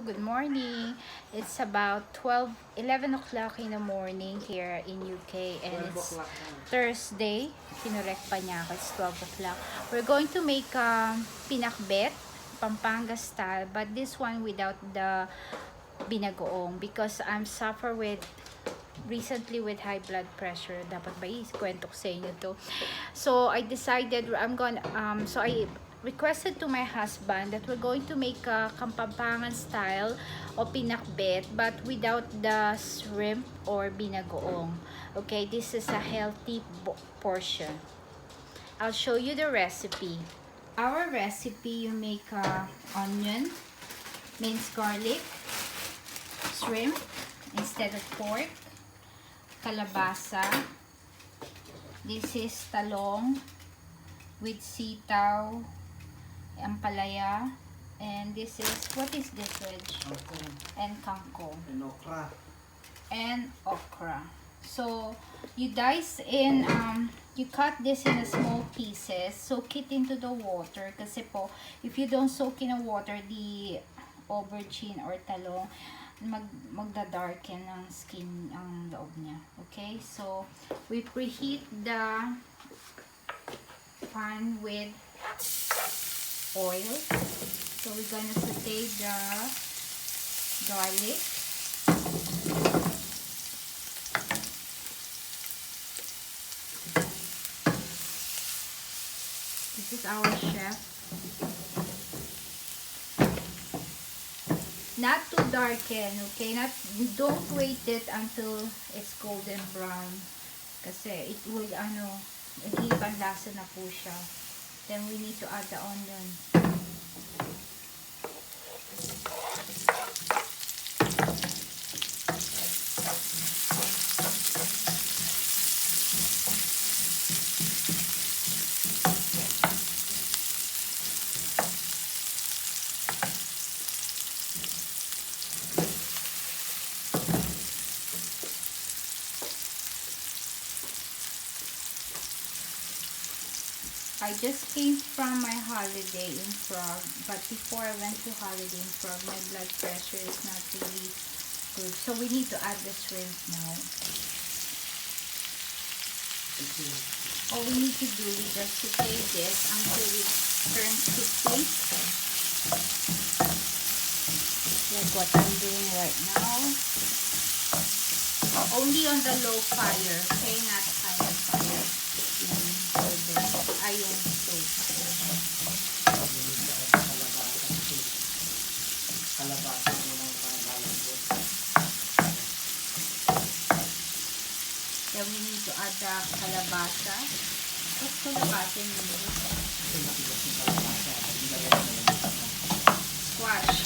good morning. It's about 11 o'clock in the morning here in UK and it's Thursday. Kinorek pa niya ako. It's 12 o'clock. We're going to make pinakbet, Pampanga style, but this one without the binagoong because I'm suffer with recently with high blood pressure. Dapat ba kwento ko sa inyo to? So I decided so I requested to my husband that we're going to make a Kapampangan style o pinakbet but without the shrimp or binagoong. Okay, this is a healthy portion. I'll show you the recipe. Our recipe, you make onion, minced garlic, shrimp instead of pork, kalabasa, this is talong with sitaw, ampalaya, and this is, what is this veg? And kangkong. And okra. So, you dice in, you cut this in small pieces, soak it into the water, kasi po, if you don't soak in the water, the aubergine or talong, magda-darken ang skin, ang loob niya. Okay? So, we preheat the pan with oil. So, we're gonna saute the garlic. This is our chef. Not too darken, okay? Don't wait it until it's golden brown. Kasi it will, nag-iib ang lasa na po siya. Then we need to add the onion. I just came from my holiday in Prague, but before I went to holiday in Prague, my blood pressure is not really good. So we need to add the shrimp now. All we need to do is just saute this until it turns crispy. Like what I'm doing right now. Only on the low fire, okay? Not high fire. Ayong soup. Then we need to add the kalabasa. What's kalabasa in English? Squash.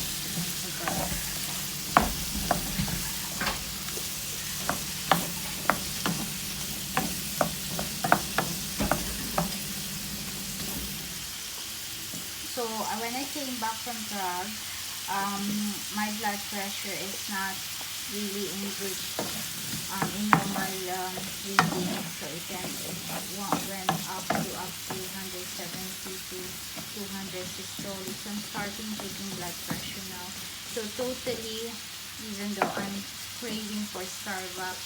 So, when I came back from Prague, my blood pressure is not really in good, in normal reading. So, it went up to 170 to 200 systolic. So, I'm starting taking blood pressure now. So, totally, even though I'm craving for Starbucks,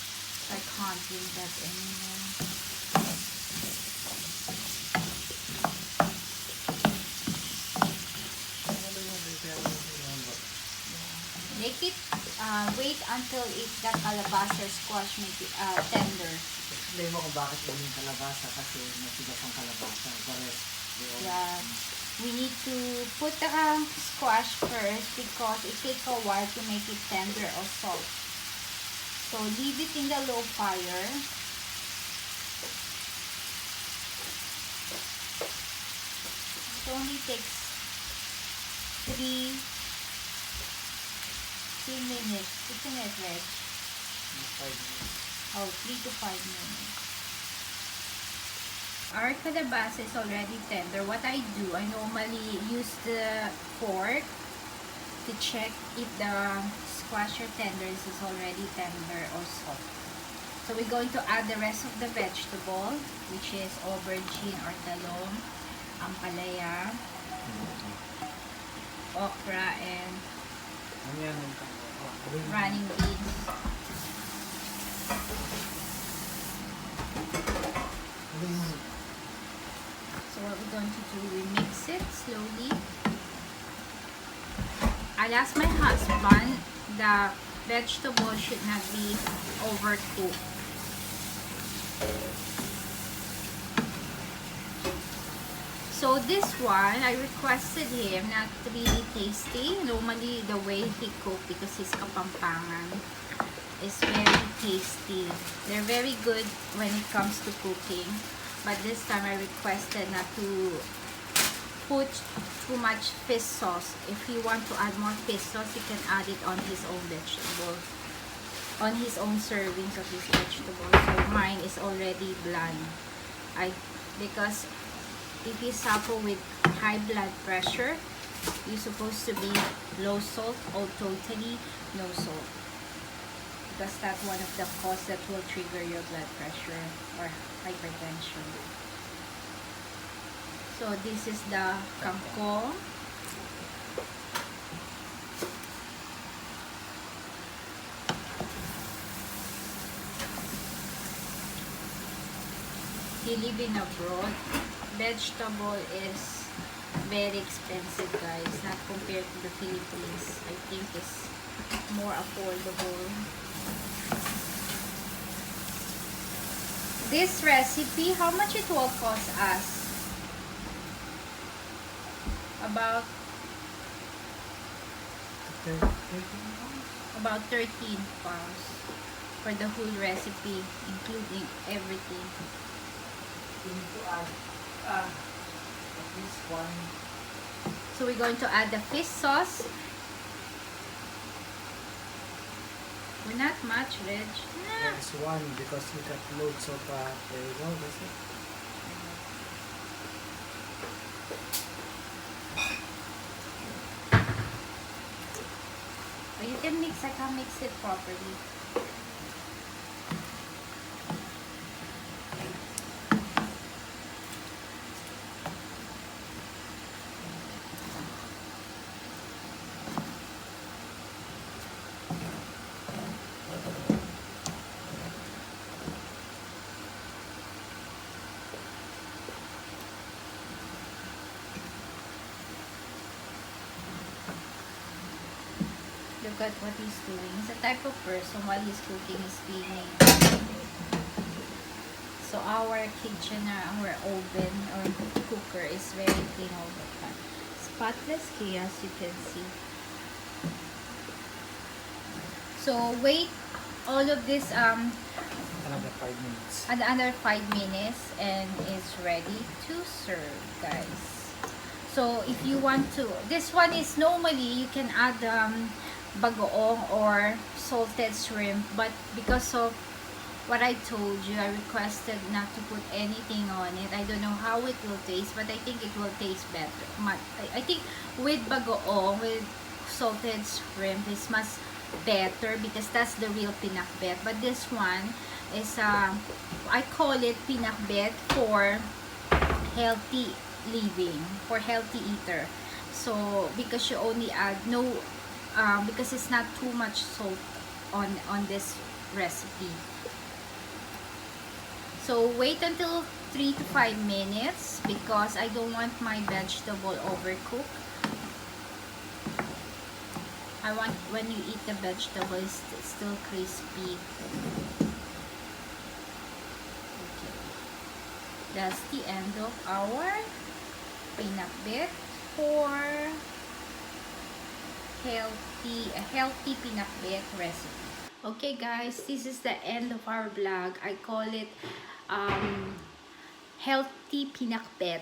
I can't drink that anymore. Make it, wait until the kalabasa squash make it tender. Explain mo kung bakit yung kalabasa kasi matigas ang kalabasa. Yeah. We need to put the squash first because it takes a while to make it tender or soft. So leave it in the low fire. It only takes 3 minutes. Isn't it, Reg? 5 minutes. Oh, 3 to 5 minutes. Our kalabasa is already tender. What I do, I normally use the fork to check if the squash or tenders is already tender or soft. So we're going to add the rest of the vegetable, which is aubergine or talong, ampalaya, okra, and Ano yan? running beans. So what we're going to do, we mix it slowly. I'll ask my husband, the vegetable should not be overcooked. So this one, I requested him not really tasty. Normally, the way he cooked, because he's Kapampangan, is very tasty. They're very good when it comes to cooking. But this time, I requested not to put too much fish sauce. If you want to add more fish sauce, you can add it on his own vegetables, on his own servings of his vegetables. So mine is already bland. Because if you suffer with high blood pressure, you're supposed to be low salt or totally no salt, because that's one of the causes that will trigger your blood pressure or hypertension. So this is the kangkong. He live in abroad. Vegetable is very expensive, guys, not compared to the Philippines. I think it's more affordable. This recipe, how much it will cost us? About 13 pounds for the whole recipe, including everything. You need to add at least one. So we're going to add the fish sauce. We're not much, Reg. There's one because you got loads of there you go, that's it. You can mix, I can mix it properly. Look at what he's doing. He's a type of person, while he's cooking, he's cleaning. So our kitchen, our oven or cooker is very clean all the time. Spotless chaos, you can see. So wait all of this Another 5 minutes. another 5 minutes and it's ready to serve, guys. So if you want to, this one is normally you can add bagoong or salted shrimp, but because of what I told you, I requested not to put anything on it. I don't know how it will taste, but I think it will taste better. I think with bagoong, with salted shrimp, it's much better because that's the real pinakbet. But this one is I call it pinakbet for healthy living, for healthy eater. So because you only add because it's not too much salt on this recipe. So wait until 3 to 5 minutes because I don't want my vegetable overcooked. I want when you eat the vegetable, it's still crispy. Okay. That's the end of our pinakbet for healthy pinakbet recipe. Okay guys, this is the end of our vlog. I call it healthy pinakbet.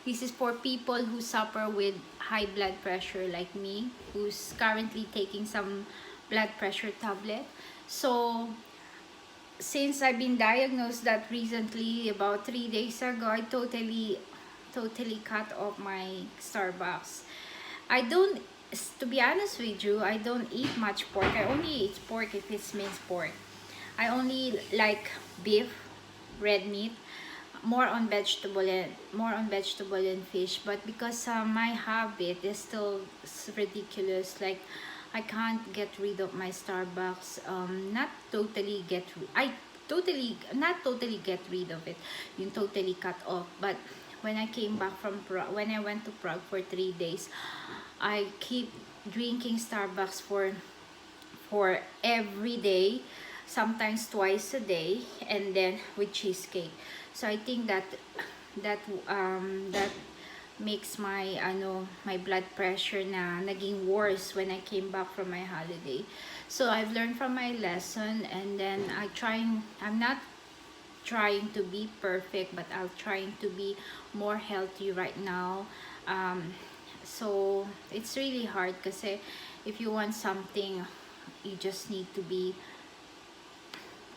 This is for people who suffer with high blood pressure like me, who's currently taking some blood pressure tablet. So since I've been diagnosed that recently, about 3 days ago, I totally cut off my Starbucks. I don't, to be honest with you, I don't eat much pork. I only eat pork if it's minced pork. I only like beef, red meat, more on vegetable and fish. But because my habit is still ridiculous, like I can't get rid of my Starbucks. Not totally get I totally not totally get rid of it. You totally cut off. But when I came back from Prague, when I went to Prague for 3 days, I keep drinking Starbucks for every day, sometimes twice a day, and then with cheesecake. So I think that makes my my blood pressure na naging worse when I came back from my holiday. So I've learned from my lesson, and then I'm not trying to be perfect, but I'll trying to be more healthy right now. So it's really hard kasi if you want something, you just need to be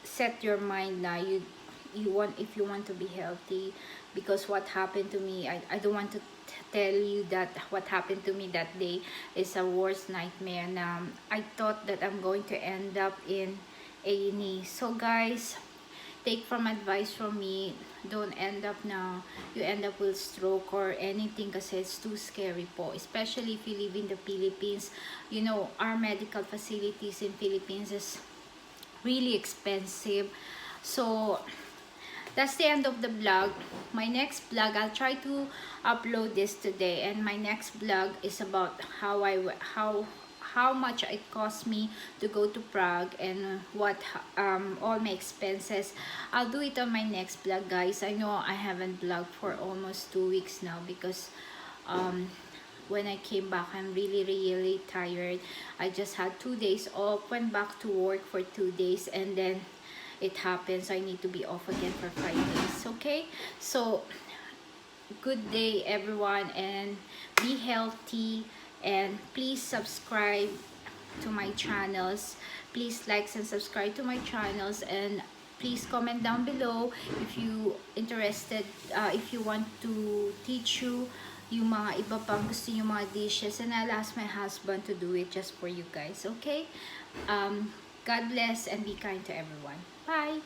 set your mind na you want, if you want to be healthy. Because what happened to me, I don't want to tell you that what happened to me that day is a worst nightmare. I thought that I'm going to end up in A&E. So guys, take from advice from me, don't end up now you end up with stroke or anything kasi it's too scary po, especially if you live in the Philippines. You know, our medical facilities in Philippines is really expensive. So that's the end of the vlog. My next vlog, I'll try to upload this today, and my next vlog is about how much it cost me to go to Prague and what all my expenses. I'll do it on my next vlog, guys. I know I haven't vlogged for almost 2 weeks now because when I came back, I'm really tired. I just had 2 days off, went back to work for 2 days, and then it happens I need to be off again for 5 days. Okay, so good day everyone, and be healthy, and please subscribe to my channels. Please like and subscribe to my channels, and please comment down below if you interested, if you want to teach you yung mga iba pang gusto yung mga dishes, and I'll ask my husband to do it just for you guys. Okay, God bless and be kind to everyone. Bye.